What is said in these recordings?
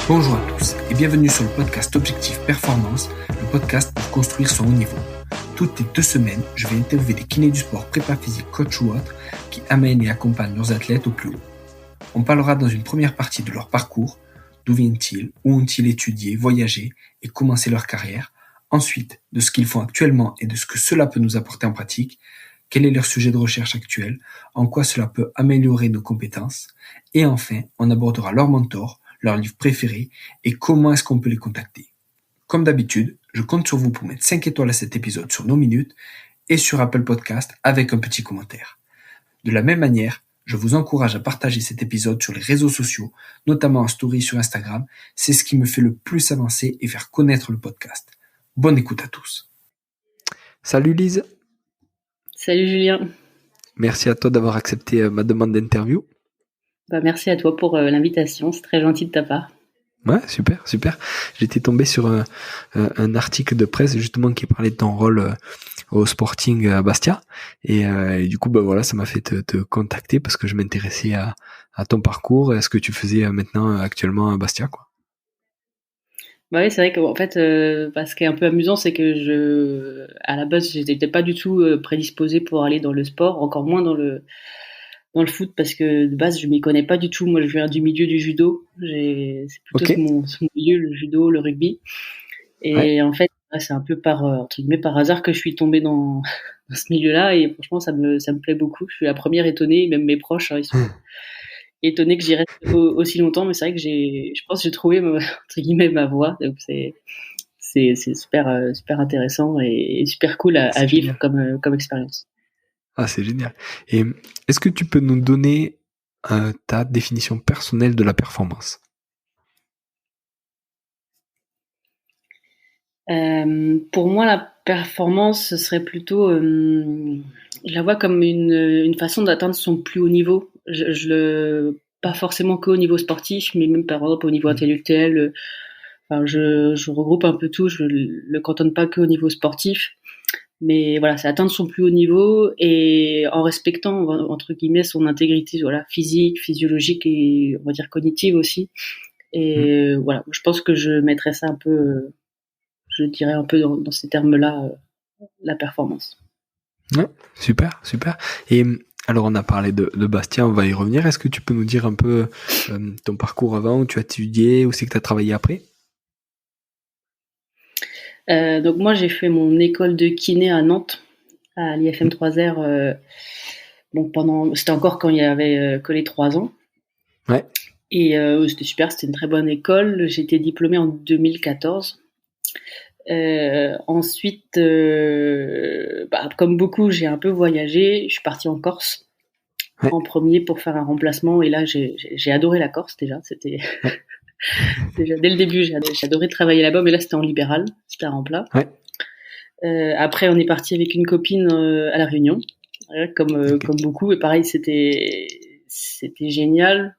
Bonjour à tous et bienvenue sur le podcast Objectif Performance, le podcast pour construire son haut niveau. Toutes les 2 semaines, je vais interviewer des kinés du sport, prépa physique, coach ou autres qui amènent et accompagnent leurs athlètes au plus haut. On parlera dans une première partie de leur parcours, d'où viennent-ils, où ont-ils étudié, voyagé et commencé leur carrière. Ensuite, de ce qu'ils font actuellement et de ce que cela peut nous apporter en pratique. Quel est leur sujet de recherche actuel, en quoi cela peut améliorer nos compétences. Et enfin, on abordera leur mentor, leur livre préféré et comment est-ce qu'on peut les contacter. Comme d'habitude, je compte sur vous pour mettre 5 étoiles à cet épisode sur nos minutes et sur Apple Podcast avec un petit commentaire. De la même manière, je vous encourage à partager cet épisode sur les réseaux sociaux, notamment en story sur Instagram. C'est ce qui me fait le plus avancer et faire connaître le podcast. Bonne écoute à tous. Salut Lise. Salut Julien. Merci à toi d'avoir accepté ma demande d'interview. Merci à toi pour l'invitation, c'est très gentil de ta part. Ouais, super. J'étais tombé sur un article de presse justement qui parlait de ton rôle au Sporting à Bastia et du coup voilà, ça m'a fait te contacter parce que je m'intéressais à ton parcours et à ce que tu faisais maintenant actuellement à Bastia, quoi. Oui, c'est vrai qu'en fait, ce qui est un peu amusant, c'est que à la base, j'étais pas du tout prédisposée pour aller dans le sport, encore moins dans le foot, parce que de base, je m'y connais pas du tout. Moi, je viens du milieu du judo. C'est plutôt mon milieu, le judo, le rugby. Et en fait, c'est un peu entre guillemets, par hasard que je suis tombée dans ce milieu-là. Et franchement, ça me plaît beaucoup. Je suis la première étonnée, même mes proches, ils sont étonnés que j'y reste aussi longtemps. Mais c'est vrai que je pense que j'ai trouvé, entre guillemets, ma voie. Donc c'est super, super intéressant et super cool à vivre comme expérience. Ah, c'est génial. Et est-ce que tu peux nous donner ta définition personnelle de la performance ? Pour moi, la performance, ce serait plutôt, je la vois comme une façon d'atteindre son plus haut niveau. Pas forcément qu'au niveau sportif, mais même par exemple au niveau intellectuel. Je regroupe un peu tout. Je le cantonne pas qu'au niveau sportif, mais voilà, c'est atteindre son plus haut niveau et en respectant entre guillemets son intégrité, voilà, physique, physiologique et on va dire cognitive aussi. Et voilà, je pense que je mettrais ça un peu. Je dirais un peu dans ces termes-là, la performance. Ouais, super. Et alors, on a parlé de Bastia, on va y revenir. Est-ce que tu peux nous dire un peu ton parcours avant, où tu as étudié, où c'est que tu as travaillé après ? Donc moi, j'ai fait mon école de kiné à Nantes, à l'IFM 3R. C'était encore quand il y avait que les 3 ans. Ouais. Et c'était super, c'était une très bonne école. J'ai été diplômée en 2014. Ensuite, comme beaucoup, j'ai un peu voyagé. Je suis partie en Corse en premier pour faire un remplacement. Et là, j'ai adoré la Corse déjà. C'était déjà dès le début, j'ai adoré travailler là-bas. Mais là, c'était en libéral, c'était un remplat. Ouais. Après, on est parti avec une copine à la Réunion, comme beaucoup. Et pareil, c'était génial.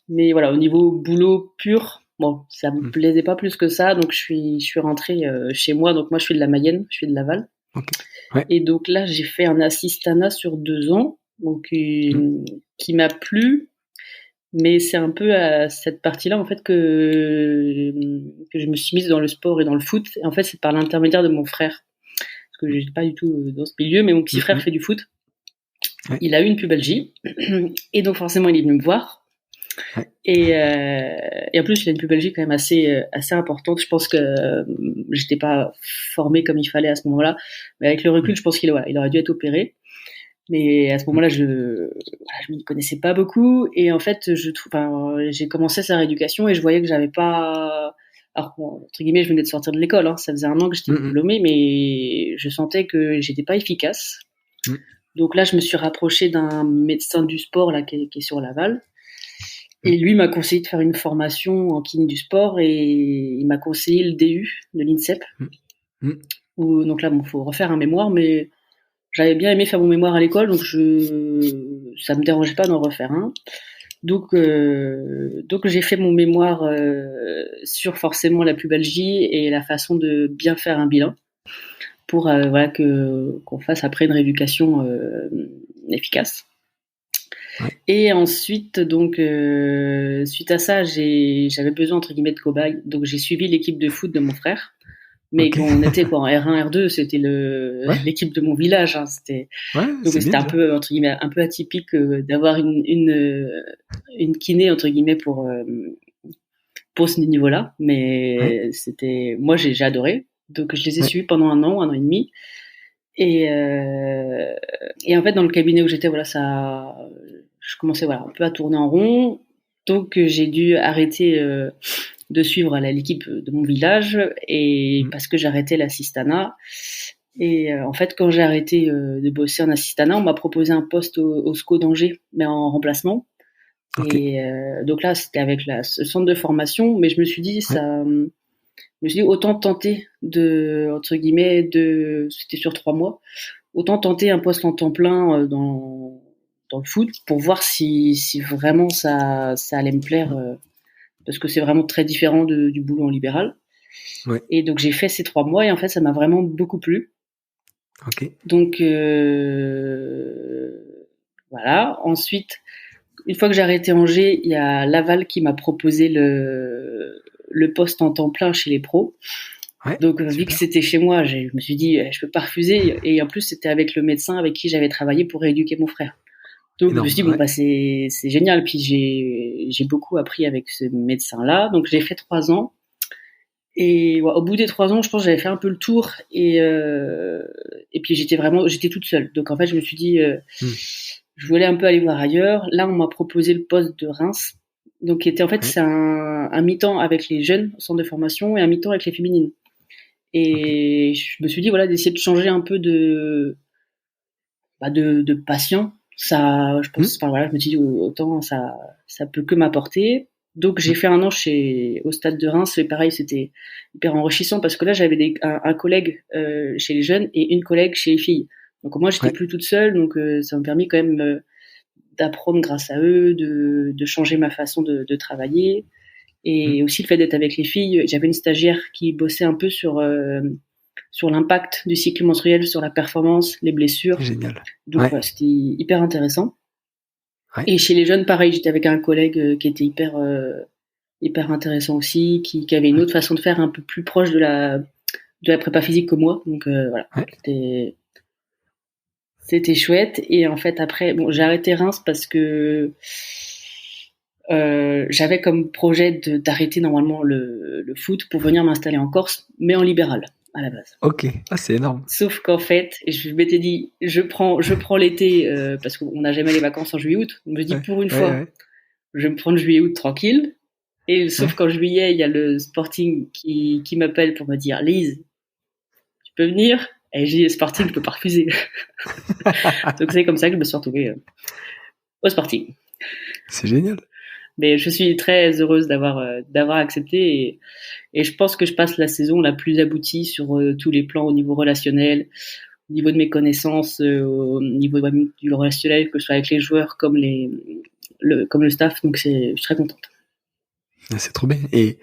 Mais voilà, au niveau boulot pur, bon, ça me plaisait pas plus que ça, donc je suis rentrée chez moi. Donc moi, je suis de la Mayenne, je suis de Laval. Okay. Ouais. Et donc là, j'ai fait un assistanat sur 2 ans, donc qui m'a plu. Mais c'est un peu à cette partie-là en fait que je me suis mise dans le sport et dans le foot. Et en fait, c'est par l'intermédiaire de mon frère, parce que je n'étais pas du tout dans ce milieu, mais mon petit frère fait du foot. Ouais. Il a eu une pubalgie, et donc forcément, il est venu me voir. Ouais. Et en plus, il a une pubalgie quand même assez importante. Je pense que j'étais pas formée comme il fallait à ce moment-là, mais avec le recul, je pense qu'il aurait dû être opéré. Mais à ce moment-là, je m'y connaissais pas beaucoup, et en fait, j'ai commencé sa rééducation et je voyais que j'avais pas. Alors, entre guillemets, je venais de sortir de l'école, hein, ça faisait 1 an que j'étais diplômée, mais je sentais que j'étais pas efficace. Donc là, je me suis rapprochée d'un médecin du sport là qui est sur Laval. Et lui m'a conseillé de faire une formation en kiné du sport et il m'a conseillé le DU de l'INSEP. Donc là, faut refaire un mémoire, mais j'avais bien aimé faire mon mémoire à l'école, donc ça me dérangeait pas d'en refaire un. Donc j'ai fait mon mémoire sur forcément la pubalgie et la façon de bien faire un bilan pour qu'on fasse après une rééducation efficace. Ouais. Et ensuite, donc, suite à ça, j'avais besoin, entre guillemets, de cobaye. Donc, j'ai suivi l'équipe de foot de mon frère. Mais Ok. quand on était quoi, en R1, R2, c'était Ouais. l'équipe de mon village. Hein, Ouais, donc c'est c'était bien un déjà. peu, entre guillemets, un peu atypique d'avoir une kiné, entre guillemets, pour ce niveau-là. Ouais. Mais moi, j'ai adoré. Donc je les ai Ouais. suivis pendant 1 an et demi. Et en fait, dans le cabinet où j'étais, voilà, je commençais, voilà, un peu à tourner en rond. Donc j'ai dû arrêter de suivre l'équipe de mon village et Mm. parce que j'arrêtais l'assistanat. Et en fait, quand j'ai arrêté de bosser en assistanat, on m'a proposé un poste au SCO d'Angers, mais en remplacement. Ok. Et donc là, c'était avec le centre de formation, mais je me suis dit, Ouais. autant tenter entre guillemets, c'était sur 3 mois, autant tenter un poste en temps plein dans le foot pour voir si vraiment ça allait me plaire, Mm. parce que c'est vraiment très différent du boulot en libéral. Ouais. Et donc j'ai fait ces 3 mois et en fait ça m'a vraiment beaucoup plu. Ok. Donc voilà. Ensuite, une fois que j'ai arrêté Angers, il y a Laval qui m'a proposé le poste en temps plein chez les pros. Ouais. Donc vu que Super. c'était chez moi, je me suis dit je peux pas refuser. Et en plus c'était avec le médecin avec qui j'avais travaillé pour rééduquer mon frère. Donc je me suis Énorme. dit bon Ouais. bah c'est génial. Puis j'ai beaucoup appris avec ce médecin là. Donc j'ai fait 3 ans. Et ouais, au bout des 3 ans, je pense que j'avais fait un peu le tour et puis j'étais toute seule. Donc en fait, je me suis dit, Mm. je voulais un peu aller voir ailleurs. Là, on m'a proposé le poste de Reims, donc qui était en fait Ouais. c'est un mi-temps avec les jeunes au centre de formation et un mi-temps avec les féminines. Ok. Et je me suis dit voilà d'essayer de changer un peu de patient. Ça, je pense, Mm. enfin voilà, je me suis dit autant ça peut que m'apporter. Donc j'ai Mm. fait 1 an au stade de Reims et pareil c'était hyper enrichissant parce que là j'avais un collègue chez les jeunes et une collègue chez les filles. Donc moi j'étais Ouais. plus toute seule donc ça m'a permis quand même d'apprendre grâce à eux, de changer ma façon de travailler Mm. et aussi le fait d'être avec les filles. J'avais une stagiaire qui bossait un peu sur l'impact du cycle menstruel sur la performance, les C'est blessures. génial. Donc Ouais. voilà, c'était hyper intéressant. Ouais. Et chez les jeunes, pareil, j'étais avec un collègue qui était hyper intéressant aussi, qui avait une Ouais. autre façon de faire un peu plus proche de la prépa physique que moi. Donc voilà, Ouais. c'était chouette. Et en fait après, bon, j'ai arrêté Reims parce que j'avais comme projet d'arrêter normalement le foot pour venir m'installer en Corse, mais en libéral à la base. Ok. Ah, c'est énorme. Sauf qu'en fait, je m'étais dit, je prends l'été parce qu'on n'a jamais les vacances en juillet-août. Je me dis Ouais. pour une Ouais. fois, Ouais. je vais me prendre juillet-août tranquille. Et sauf Ouais. qu'en juillet, il y a le Sporting qui m'appelle pour me dire, Lise, tu peux venir? Et j'ai dit, Sporting, je peux pas refuser. Donc c'est comme ça que je me suis retrouvée au Sporting. C'est génial. Mais je suis très heureuse d'avoir accepté et je pense que je passe la saison la plus aboutie sur tous les plans au niveau relationnel, au niveau de mes connaissances, au niveau du relationnel, que ce soit avec les joueurs comme le staff. Donc je suis très contente. Ah, c'est trop bien. Et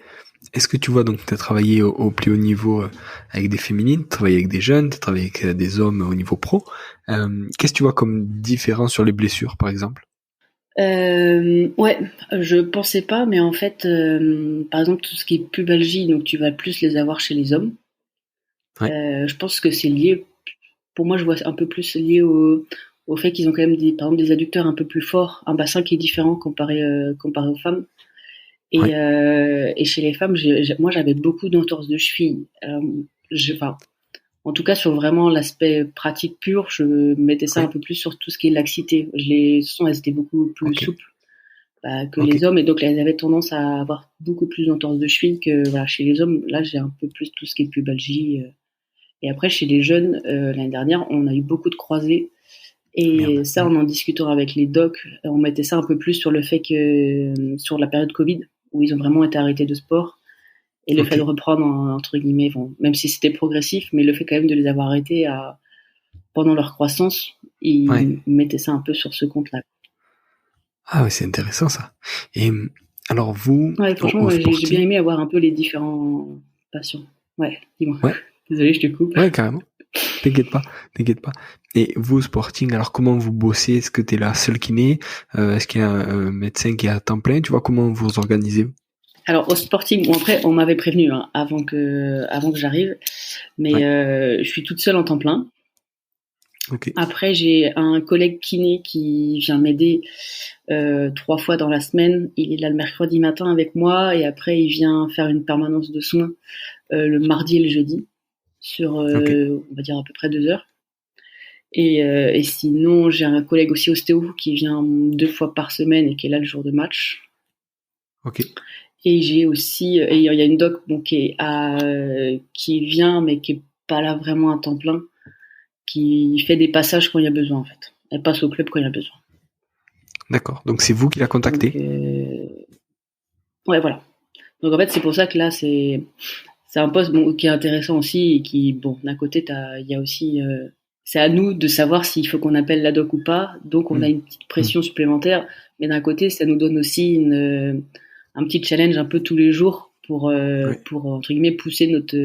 est-ce que tu vois, donc, tu as travaillé au plus haut niveau avec des féminines, tu as travaillé avec des jeunes, tu as travaillé avec des hommes au niveau pro. Qu'est-ce que tu vois comme différence sur les blessures, par exemple? Ouais, je pensais pas, mais en fait, par exemple, tout ce qui est pubalgie, donc tu vas plus les avoir chez les hommes. Ouais. Je pense que c'est lié, pour moi, je vois un peu plus lié au fait qu'ils ont quand même par exemple, des adducteurs un peu plus forts, un bassin qui est différent comparé aux femmes. Ouais. Et chez les femmes, moi, j'avais beaucoup d'entorses de cheville. Enfin, en tout cas, sur vraiment l'aspect pratique pur, je mettais ça un Ouais. peu plus sur tout ce qui est laxité. Elles étaient beaucoup plus Ok. souples que Ok. les hommes, et donc elles avaient tendance à avoir beaucoup plus d'entorses de cheville que voilà, chez les hommes. Là, j'ai un peu plus tout ce qui est pubalgie. Et après, chez les jeunes, l'année dernière, on a eu beaucoup de croisés. Et Merde. ça, en discutant avec les docs, on mettait ça un peu plus sur le fait que sur la période Covid, où ils ont vraiment été arrêtés de sport, et le fait Ok. de reprendre entre guillemets, bon, même si c'était progressif, mais le fait quand même de les avoir arrêtés pendant leur croissance, Ouais. ils mettaient ça un peu sur ce compte-là. Ah ouais, c'est intéressant ça. Et alors vous, Ouais, franchement, au ouais, j'ai bien Sporting, aimé avoir un peu les différents patients. Ouais, dis-moi. ouais, Désolée, je te coupe. ouais, carrément. t'inquiète pas. Et vous, au Sporting, alors comment vous bossez? Est-ce que t'es la seule kiné? Est-ce qu'il y a un médecin qui est à temps plein? Tu vois, comment vous vous organisez? Alors au Sporting, bon après on m'avait prévenu avant que j'arrive, mais Ouais. je suis toute seule en temps plein. Ok. Après j'ai un collègue kiné qui vient m'aider 3 fois dans la semaine. Il est là le mercredi matin avec moi et après il vient faire une permanence de soins le mardi et le jeudi sur Ok. on va dire à peu près 2 heures. Et sinon j'ai un collègue aussi ostéo qui vient 2 fois par semaine et qui est là le jour de match. Ok. Et j'ai aussi, et il y a une doc bon, qui vient, mais qui est pas là vraiment à temps plein, qui fait des passages quand il y a besoin en fait. Elle passe au club quand il y a besoin. D'accord. Donc c'est vous qui la Donc, contactez? ouais, voilà. Donc en fait, c'est pour ça que là, c'est un poste bon, qui est intéressant aussi et qui, bon, d'un côté, il y a aussi, c'est à nous de savoir s'il faut qu'on appelle la doc ou pas. Donc on a Hmm. une petite pression supplémentaire, mais d'un côté, ça nous donne aussi un petit challenge un peu tous les jours Ouais. pour entre guillemets pousser notre,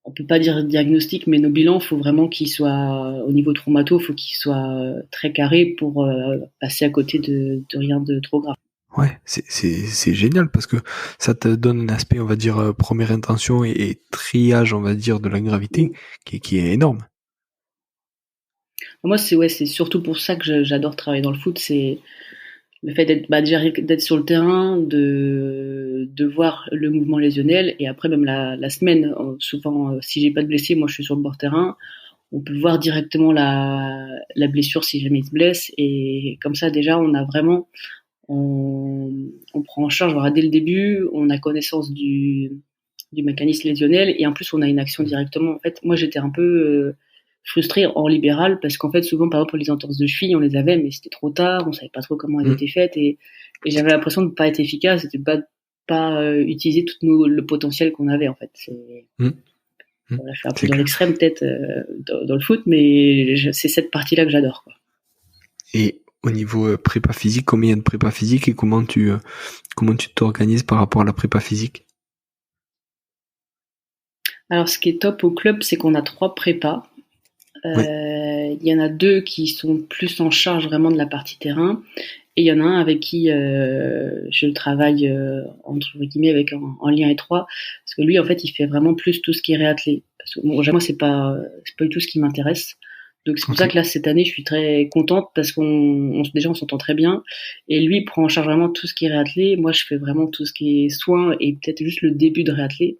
on peut pas dire diagnostic, mais nos bilans, faut vraiment qu'ils soient au niveau traumato, faut qu'ils soient très carrés pour passer à côté de rien de trop grave. Ouais, c'est génial parce que ça te donne un aspect, on va dire, première intention et triage, on va dire, de la gravité qui est énorme. Moi, c'est surtout pour ça que j'adore travailler dans le foot, c'est le fait d'être déjà d'être sur le terrain, de voir le mouvement lésionnel et après même la semaine, souvent si j'ai pas de blessé, moi je suis sur le bord terrain, on peut voir directement la blessure si jamais il se blesse et comme ça déjà on a vraiment on prend en charge voilà, dès le début, on a connaissance du mécanisme lésionnel et en plus on a une action directement. En fait, moi j'étais un peu frustrée en libéral parce qu'en fait souvent par exemple les entorses de cheville on les avait mais c'était trop tard, on savait pas trop comment elles Hmm. étaient faites et j'avais l'impression de pas être efficace, de pas utiliser tout le potentiel qu'on avait en fait. Hmm. Hmm. Voilà, je suis un peu C'est dans clair. l'extrême peut-être dans le foot mais c'est cette partie-là que j'adore quoi. Et au niveau prépa physique, combien il y a de prépa physique et comment tu t'organises par rapport à la prépa physique? Alors ce qui est top au club c'est qu'on a 3 prépas. Ouais. Il y en a 2 qui sont plus en charge vraiment de la partie terrain et il y en a un avec qui je travaille entre guillemets avec en lien étroit parce que lui en fait il fait vraiment plus tout ce qui est réathlé parce que bon, moi c'est pas du tout ce qui m'intéresse donc c'est pour Ok. ça que là cette année je suis très contente parce déjà on s'entend très bien et lui il prend en charge vraiment tout ce qui est réathlé, moi je fais vraiment tout ce qui est soins et peut-être juste le début de réathlé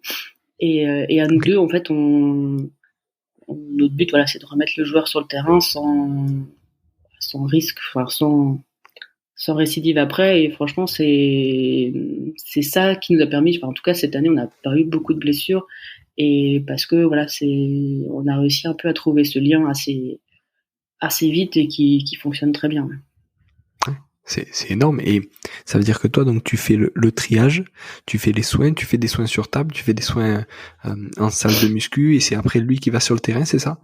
et à nous Ok. deux en fait notre but, voilà, c'est de remettre le joueur sur le terrain sans risque, enfin, sans récidive après. Et franchement, c'est ça qui nous a permis, enfin, en tout cas, cette année, on n'a pas eu beaucoup de blessures. Et parce que, voilà, on a réussi un peu à trouver ce lien assez vite et qui fonctionne très bien. C'est énorme et ça veut dire que toi donc tu fais le triage, tu fais les soins, tu fais des soins sur table, tu fais des soins en salle de muscu et c'est après lui qui va sur le terrain, c'est ça?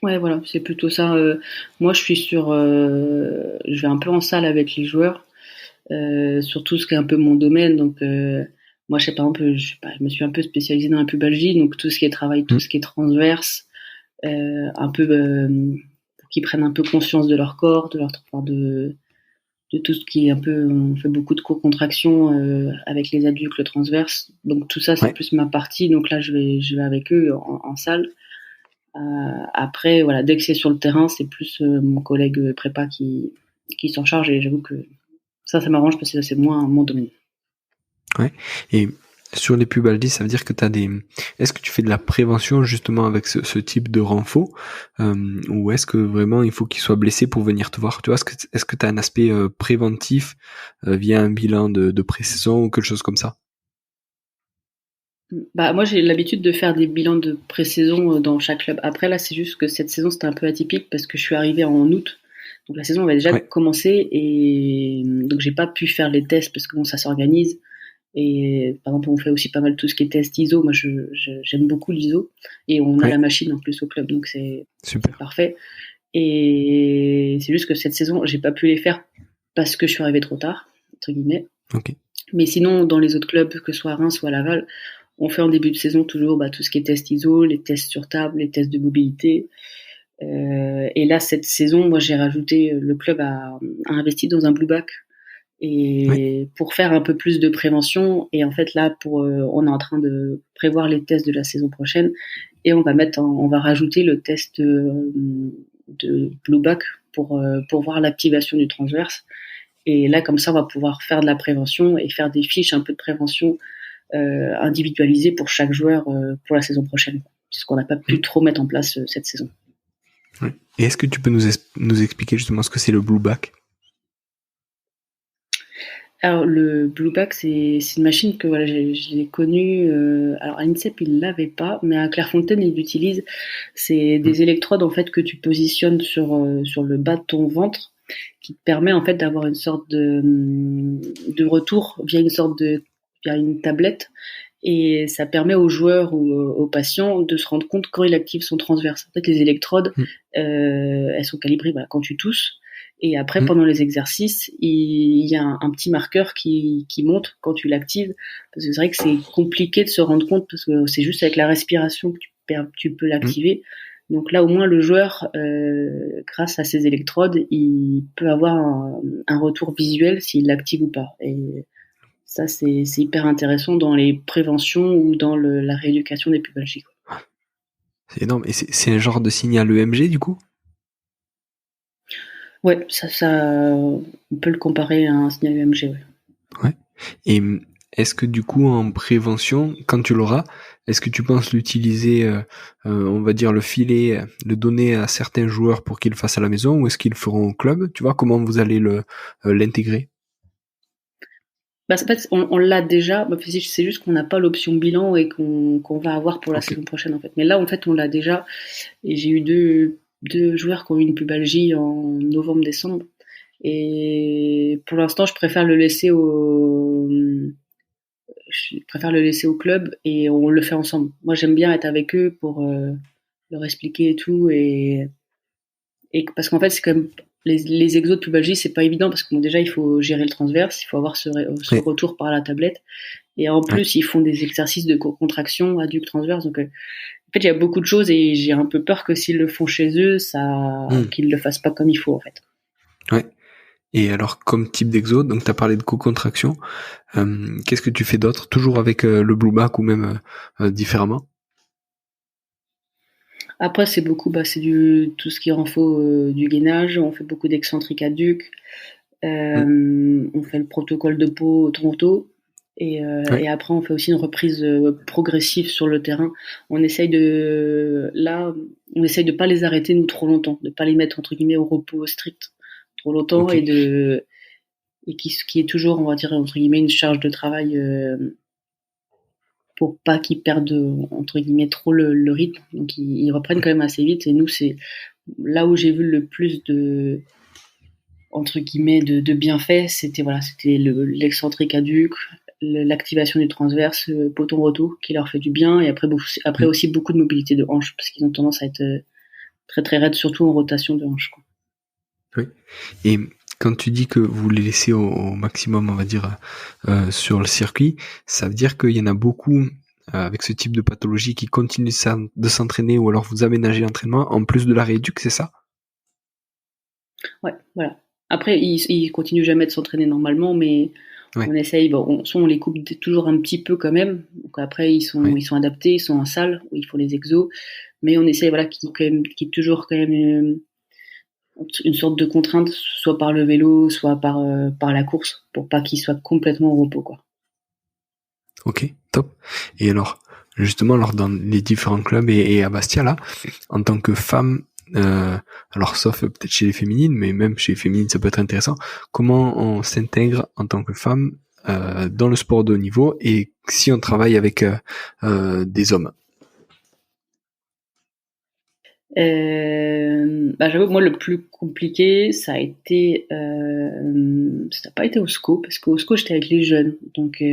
Ouais, voilà, c'est plutôt ça. Moi, je vais un peu en salle avec les joueurs, sur tout ce qui est un peu mon domaine. Donc, moi, je sais par exemple, je sais pas, je me suis un peu spécialisée dans la pubalgie, donc tout ce qui est travail, tout Hmm. ce qui est transverse, un peu pour qu'ils prennent un peu conscience de leur corps, enfin, de tout ce qui est un peu. On fait beaucoup de co-contraction avec les adultes, le transverse. Donc tout ça, c'est Ouais. plus ma partie. Donc là, je vais avec eux en salle. Après, voilà, dès que c'est sur le terrain, c'est plus mon collègue prépa qui s'en charge et j'avoue que ça m'arrange parce que ça, c'est moins mon domaine. Ouais. Et sur les pubalgies, ça veut dire que est-ce que tu fais de la prévention justement avec ce type de renfort, ou est-ce que vraiment il faut qu'il soit blessé pour venir te voir? Tu vois, est-ce que t'as un aspect préventif via un bilan de pré-saison ou quelque chose comme ça? Bah, moi, j'ai l'habitude de faire des bilans de pré-saison dans chaque club. Après, là, c'est juste que cette saison, c'était un peu atypique parce que je suis arrivée en août. Donc, la saison avait déjà Ouais. commencé et donc, j'ai pas pu faire les tests parce que bon, ça s'organise. Et par exemple, on fait aussi pas mal tout ce qui est test ISO. Moi, j'aime beaucoup l'ISO et on a la Ouais. machine en plus au club, donc c'est Super. parfait. Et c'est juste que cette saison, j'ai pas pu les faire parce que je suis arrivée trop tard, entre guillemets. Ok. Mais sinon, dans les autres clubs, que ce soit à Reims ou à Laval, On fait en début de saison toujours tout ce qui est test ISO, les tests sur table, les tests de mobilité. Et là, cette saison, moi, j'ai rajouté, le club a investi dans un blue back et pour faire un peu plus de prévention. Et en fait, là, on est en train de prévoir les tests de la saison prochaine et on va rajouter le test de blue back pour voir l'activation du transverse. Et là, comme ça, on va pouvoir faire de la prévention et faire des fiches un peu de prévention individualisées pour chaque joueur pour la saison prochaine, puisqu'on n'a pas pu trop mettre en place cette saison. Et est-ce que tu peux nous expliquer justement ce que c'est le blue back? Alors le blue back, c'est une machine que voilà, je l'ai connue. Alors à l'INSEP ils l'avaient pas, mais à Clairefontaine ils l'utilisent. C'est des électrodes en fait que tu positionnes sur le bas de ton ventre, qui te permet en fait d'avoir une sorte de retour via une tablette, et ça permet aux joueurs ou aux patients de se rendre compte quand il active son transverse. En fait, les électrodes, elles sont calibrées quand tu tousses. Et après, pendant les exercices, il y a un petit marqueur qui monte quand tu l'actives. Parce que c'est vrai que c'est compliqué de se rendre compte, parce que c'est juste avec la respiration que tu peux l'activer. Donc là, au moins, le joueur, grâce à ces électrodes, il peut avoir un retour visuel s'il l'active ou pas. Et ça, c'est hyper intéressant dans les préventions ou dans la rééducation des pubalgies. C'est énorme. Et c'est un genre de signal EMG, du coup? Ouais, ça, on peut le comparer à un signal EMG, ouais. Ouais. Et est-ce que du coup, en prévention, quand tu l'auras, est-ce que tu penses l'utiliser, on va dire le filer, le donner à certains joueurs pour qu'ils le fassent à la maison, ou est-ce qu'ils le feront au club? Tu vois, comment vous allez l'intégrer? En fait, on l'a déjà, c'est juste qu'on n'a pas l'option bilan et qu'on va avoir pour la saison prochaine, en fait. Mais là, en fait, on l'a déjà, et j'ai eu deux joueurs qui ont eu une pubalgie en novembre-décembre. Et pour l'instant, je préfère le laisser au club et on le fait ensemble. Moi, j'aime bien être avec eux pour leur expliquer et tout, et parce qu'en fait, c'est quand même les exos de pubalgie, c'est pas évident, parce que déjà il faut gérer le transverse, il faut avoir ce retour par la tablette, et en plus ils font des exercices de contraction adducte transverse. Donc en fait, il y a beaucoup de choses et j'ai un peu peur que s'ils le font chez eux, qu'ils le fassent pas comme il faut, en fait. Ouais. Et alors, comme type d'exo, donc t'as parlé de co-contraction, qu'est-ce que tu fais d'autre? Toujours avec le blue back ou même différemment? Après, c'est beaucoup, c'est tout ce qui renfort du gainage. On fait beaucoup d'excentriques adducs. On fait le protocole de peau au Toronto. Et après, on fait aussi une reprise progressive sur le terrain. On essaye de pas les arrêter, nous, trop longtemps, de pas les mettre, entre guillemets, au repos strict trop longtemps, et qui est toujours, on va dire, entre guillemets, une charge de travail pour pas qu'ils perdent, entre guillemets, trop le rythme. Donc ils reprennent quand même assez vite, et nous, c'est là où j'ai vu le plus de, entre guillemets, de bienfaits, c'était l'excentrique adduct, l'activation du transverse, poton retour, qui leur fait du bien, et après aussi beaucoup de mobilité de hanche, parce qu'ils ont tendance à être très très raides, surtout en rotation de hanche, quoi. Oui. Et quand tu dis que vous les laissez au maximum, on va dire, sur le circuit, ça veut dire qu'il y en a beaucoup avec ce type de pathologie qui continuent de s'entraîner, ou alors vous aménagez l'entraînement en plus de la rééduque, c'est ça? Ouais, voilà. Après, ils continuent jamais de s'entraîner normalement, mais on essaye. On les coupe toujours un petit peu quand même. Donc après, ils sont adaptés, ils sont en salle où il faut les exos, mais on essaye, qu'il y ait toujours quand même une sorte de contrainte, soit par le vélo, soit par la course, pour pas qu'ils soient complètement au repos, quoi. Ok, top. Et alors, justement, dans les différents clubs et à Bastia, là, en tant que femme, alors sauf peut-être chez les féminines, mais même chez les féminines ça peut être intéressant, comment on s'intègre en tant que femme dans le sport de haut niveau, et si on travaille avec des hommes? J'avoue que moi, le plus compliqué, ça n'a pas été au SCO, parce qu'au SCO j'étais avec les jeunes, donc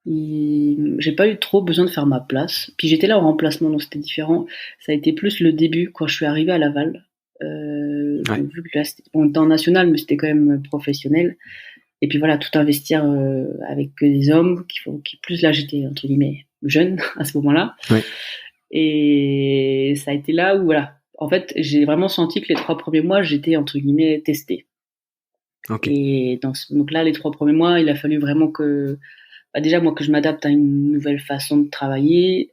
j'ai pas eu trop besoin de faire ma place. Puis j'étais là en remplacement, donc c'était différent. Ça a été plus le début, quand je suis arrivée à Laval. Donc, vu que là, on était en national, mais c'était quand même professionnel. Et puis voilà, tout investir avec que des hommes, qui plus là j'étais entre guillemets jeune à ce moment-là. Ouais. Et ça a été là où voilà, en fait, j'ai vraiment senti que les 3 premiers mois, j'étais entre guillemets testée. Ok. Et donc là, les 3 premiers mois, il a fallu vraiment que déjà moi que je m'adapte à une nouvelle façon de travailler.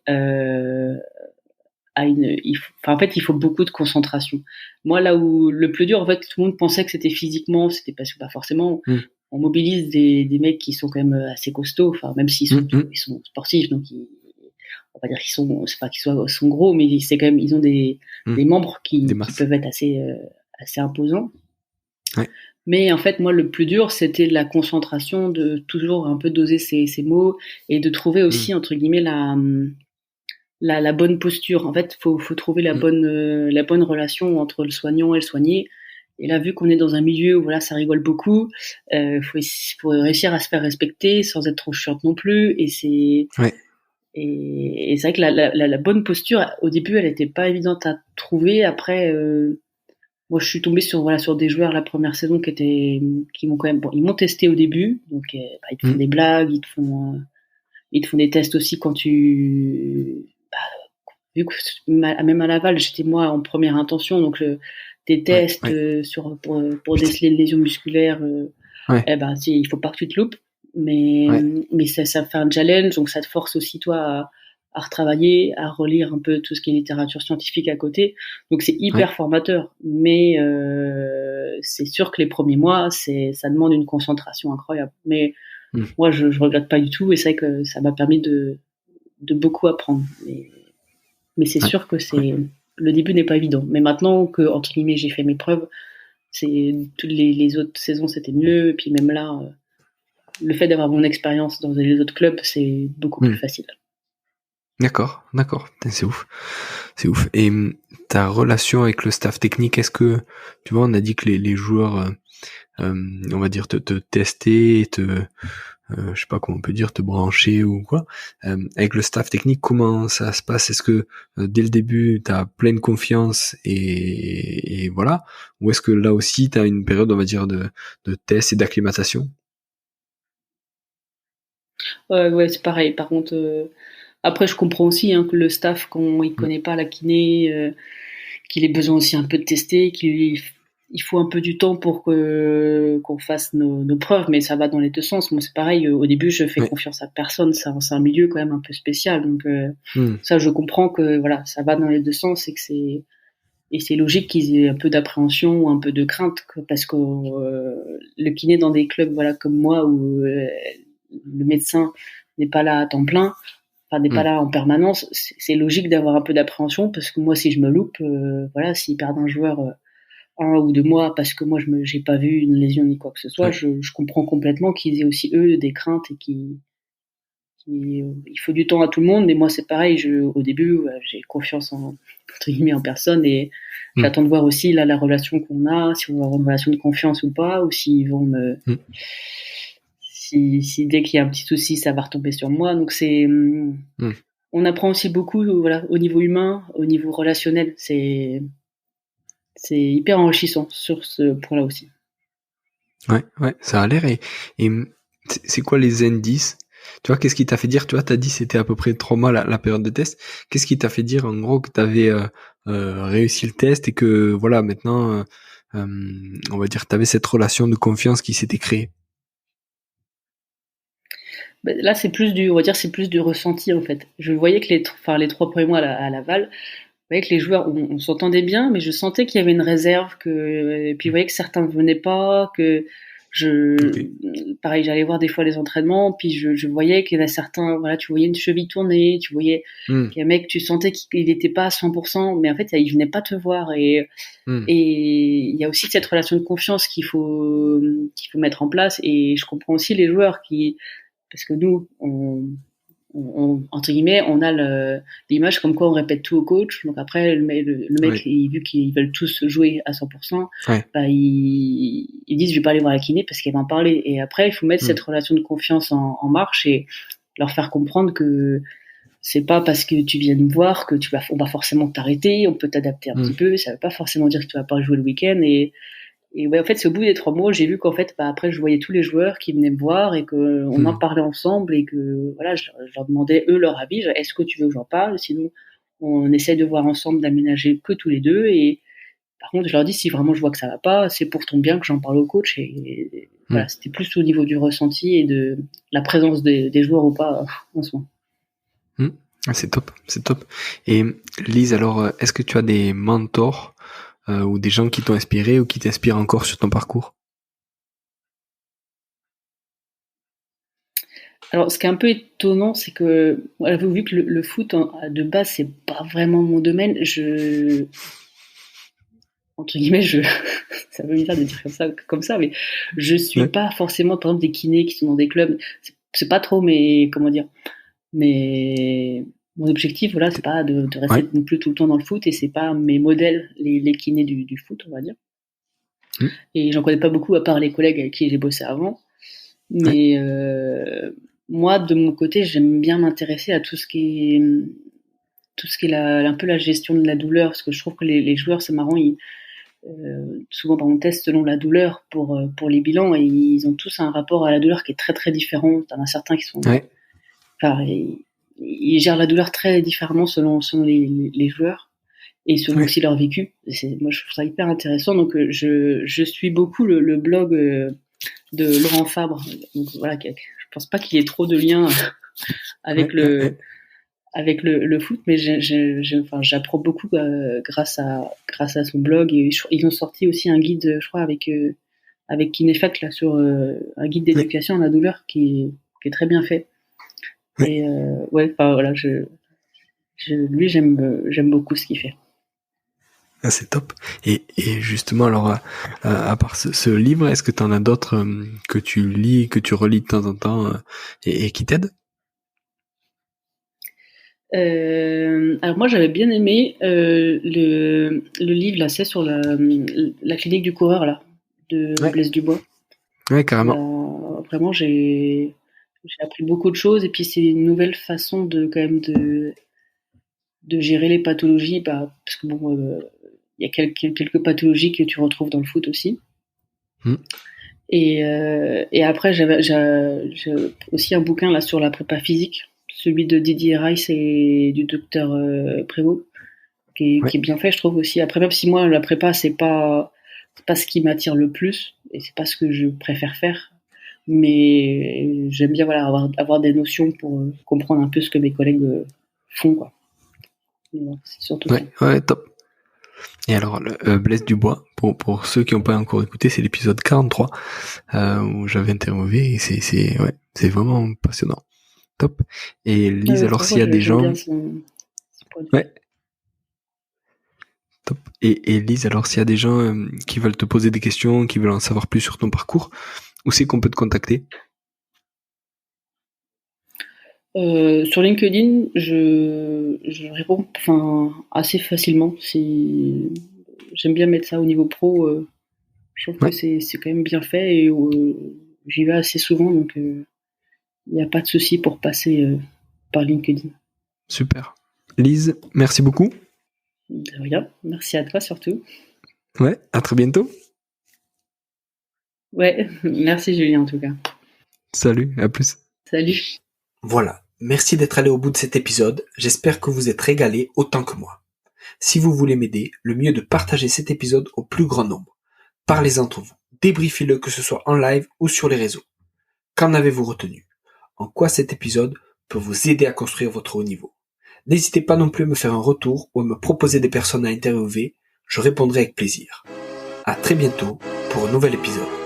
En fait, il faut beaucoup de concentration. Moi, là où le plus dur, en fait, tout le monde pensait que c'était physiquement, c'était parce que pas forcément. On mobilise des mecs qui sont quand même assez costauds, enfin même s'ils sont sportifs, donc on va dire qu'ils sont, c'est pas qu'ils sont gros, mais c'est quand même ils ont des membres qui peuvent être assez imposants. Ouais. Mais en fait, moi, le plus dur, c'était la concentration, de toujours un peu doser ses mots et de trouver aussi entre guillemets la bonne posture. En fait, faut trouver la bonne relation entre le soignant et le soigné. Et là, vu qu'on est dans un milieu où voilà, ça rigole beaucoup, faut réussir à se faire respecter sans être trop chiante non plus. Et c'est et c'est vrai que la bonne posture, au début, elle était pas évidente à trouver. Après, moi, je suis tombée sur des joueurs la première saison qui m'ont quand même, ils m'ont testé au début. Donc, ils te font des blagues, ils te font des tests aussi quand vu que même à Laval, j'étais moi en première intention, donc des tests pour déceler les lésions musculaires. Il faut pas que tu te loupes, mais ça fait un challenge, donc ça te force aussi toi à retravailler, à relire un peu tout ce qui est littérature scientifique à côté. Donc c'est hyper formateur, mais c'est sûr que les premiers mois, ça demande une concentration incroyable. Mais moi, je regrette pas du tout, et c'est vrai que ça m'a permis de beaucoup apprendre. Mais c'est sûr que le début n'est pas évident. Mais maintenant que, entre guillemets, j'ai fait mes preuves, toutes les autres saisons, c'était mieux. Et puis même là, le fait d'avoir mon expérience dans les autres clubs, c'est beaucoup plus facile. D'accord. C'est ouf. Et ta relation avec le staff technique, est-ce que, tu vois, on a dit que les joueurs, on va dire, te tester, je sais pas comment on peut dire, te brancher ou quoi. Avec le staff technique, comment ça se passe? Est-ce que dès le début, t'as pleine confiance et voilà? Ou est-ce que là aussi, t'as une période, on va dire, de test et d'acclimatation? Ouais, c'est pareil. Par contre, après, je comprends aussi que le staff, quand il connaît pas la kiné, qu'il ait besoin aussi un peu de tester, il faut un peu du temps pour qu'on fasse nos preuves, mais ça va dans les deux sens. Moi, c'est pareil. Au début, je fais confiance à personne. C'est un milieu quand même un peu spécial, donc ça, je comprends que voilà, ça va dans les deux sens et c'est logique qu'ils aient un peu d'appréhension ou un peu de crainte, parce que le kiné dans des clubs voilà comme moi où le médecin n'est pas là à temps plein, n'est pas là en permanence, c'est logique d'avoir un peu d'appréhension, parce que moi, si je me loupe, voilà, s'ils perdent un joueur 1 ou 2 mois parce que moi j'ai pas vu une lésion ni quoi que ce soit, je comprends complètement qu'ils aient aussi eux des craintes et il faut du temps à tout le monde. Mais moi c'est pareil, au début j'ai confiance entre guillemets en personne, et j'attends de voir aussi là la relation qu'on a, si on va avoir une relation de confiance ou pas, ou s'ils vont me si dès qu'il y a un petit souci ça va retomber sur moi. Donc on apprend aussi beaucoup voilà, au niveau humain, au niveau relationnel, c'est hyper enrichissant sur ce point-là aussi. Ouais, ça a l'air. Et c'est quoi les indices? Tu vois, qu'est-ce qui t'a fait dire, tu vois, t'as dit c'était à peu près 3 mois la période de test. Qu'est-ce qui t'a fait dire, en gros, que t'avais réussi le test et que, voilà, maintenant, on va dire, t'avais cette relation de confiance qui s'était créée? Là, c'est plus du ressenti, en fait. Je voyais que les 3 premiers mois à Laval, je voyais que les joueurs, on s'entendait bien, mais je sentais qu'il y avait une réserve, et puis je voyais que certains ne venaient pas, que pareil, j'allais voir des fois les entraînements, puis je voyais qu'il y en a certains, voilà, tu voyais une cheville tournée, tu voyais qu'il y a un mec, tu sentais qu'il n'était pas à 100%, mais en fait, il venait pas te voir, et il y a aussi cette relation de confiance qu'il faut mettre en place, et je comprends aussi les joueurs parce que nous, entre guillemets, on a l'image comme quoi on répète tout au coach. Donc après, le mec, vu qu'ils veulent tous jouer à 100%, ils disent je vais pas aller voir la kiné parce qu'elle va en parler. Et après, il faut mettre cette relation de confiance en marche et leur faire comprendre que c'est pas parce que tu viens nous voir que on va forcément t'arrêter. On peut t'adapter un petit peu. Ça veut pas forcément dire que tu vas pas jouer le week-end. Et ouais, en fait, c'est au bout des 3 mois, j'ai vu qu'en fait, après, je voyais tous les joueurs qui venaient me voir et que on en parlait ensemble et que voilà, je leur demandais eux leur avis. Est-ce que tu veux que j'en parle? Sinon, on essaie de voir ensemble d'aménager que tous les deux. Et par contre, je leur dis si vraiment je vois que ça va pas, c'est pour ton bien que j'en parle au coach. Et voilà, c'était plus au niveau du ressenti et de la présence des joueurs ou pas en ce moment. C'est top, c'est top. Et Lise, alors, est-ce que tu as des mentors ou des gens qui t'ont inspiré ou qui t'inspirent encore sur ton parcours? Alors, ce qui est un peu étonnant, c'est que, voilà, vu que le foot, de base, c'est pas vraiment mon domaine, entre guillemets, ça veut bizarre de dire comme ça, mais je suis pas forcément, par exemple, des kinés qui sont dans des clubs. C'est pas trop comment dire, mais mon objectif, voilà, c'est pas de rester non plus tout le temps dans le foot et c'est pas mes modèles, les kinés du foot, on va dire. Et j'en connais pas beaucoup à part les collègues avec qui j'ai bossé avant. Mais moi, de mon côté, j'aime bien m'intéresser à tout ce qui est un peu la gestion de la douleur, parce que je trouve que les joueurs, c'est marrant, souvent on teste selon la douleur pour les bilans et ils ont tous un rapport à la douleur qui est très très différent. T'en as certains qui sont, enfin, ils gèrent la douleur très différemment selon les joueurs et selon aussi leur vécu. Moi, je trouve ça hyper intéressant. Donc, je suis beaucoup le blog de Laurent Fabre. Donc voilà, je pense pas qu'il y ait trop de liens avec avec le foot, mais j'apprends beaucoup grâce à son blog. Et ils ont sorti aussi un guide, je crois, avec Kinefact là sur un guide d'éducation à la douleur qui est très bien fait. Et voilà, lui j'aime beaucoup ce qu'il fait. Ah, c'est top. Et justement, alors, à part ce livre, est-ce que tu en as d'autres que tu lis, que tu relis de temps en temps et qui t'aident? Alors moi, j'avais bien aimé le livre là, c'est sur la clinique du coureur là, de Blaise Dubois. Ouais, carrément. Vraiment, j'ai appris beaucoup de choses et puis c'est une nouvelle façon de quand même de gérer les pathologies, parce que bon. Il y a quelques pathologies que tu retrouves dans le foot aussi. Et après, j'avais aussi un bouquin là sur la prépa physique, celui de Didier Rice et du docteur Prévost, qui est bien fait, je trouve aussi. Après, même si moi, la prépa, c'est pas ce qui m'attire le plus, et c'est pas ce que je préfère faire, mais j'aime bien avoir des notions pour comprendre un peu ce que mes collègues font, quoi. C'est surtout ça. Ouais, top. Et alors, Blaise Dubois, pour ceux qui n'ont pas encore écouté, c'est l'épisode 43 où j'avais interviewé et c'est vraiment passionnant. Top. Et Lise, alors s'il y a des gens... Top. Et Lise, alors s'il y a des gens qui veulent te poser des questions, qui veulent en savoir plus sur ton parcours, où c'est qu'on peut te contacter? Sur LinkedIn, je réponds assez facilement. J'aime bien mettre ça au niveau pro. Je trouve que c'est quand même bien fait et j'y vais assez souvent, donc il n'y a pas de souci pour passer par LinkedIn. Super. Lise, merci beaucoup. De rien. Merci à toi surtout. Ouais, à très bientôt. Ouais, merci Julien en tout cas. Salut, à plus. Salut. Voilà. Merci d'être allé au bout de cet épisode, j'espère que vous êtes régalés autant que moi. Si vous voulez m'aider, le mieux est de partager cet épisode au plus grand nombre. Parlez entre vous, débriefez-le que ce soit en live ou sur les réseaux. Qu'en avez-vous retenu? En quoi cet épisode peut vous aider à construire votre haut niveau? N'hésitez pas non plus à me faire un retour ou à me proposer des personnes à interviewer, je répondrai avec plaisir. À très bientôt pour un nouvel épisode.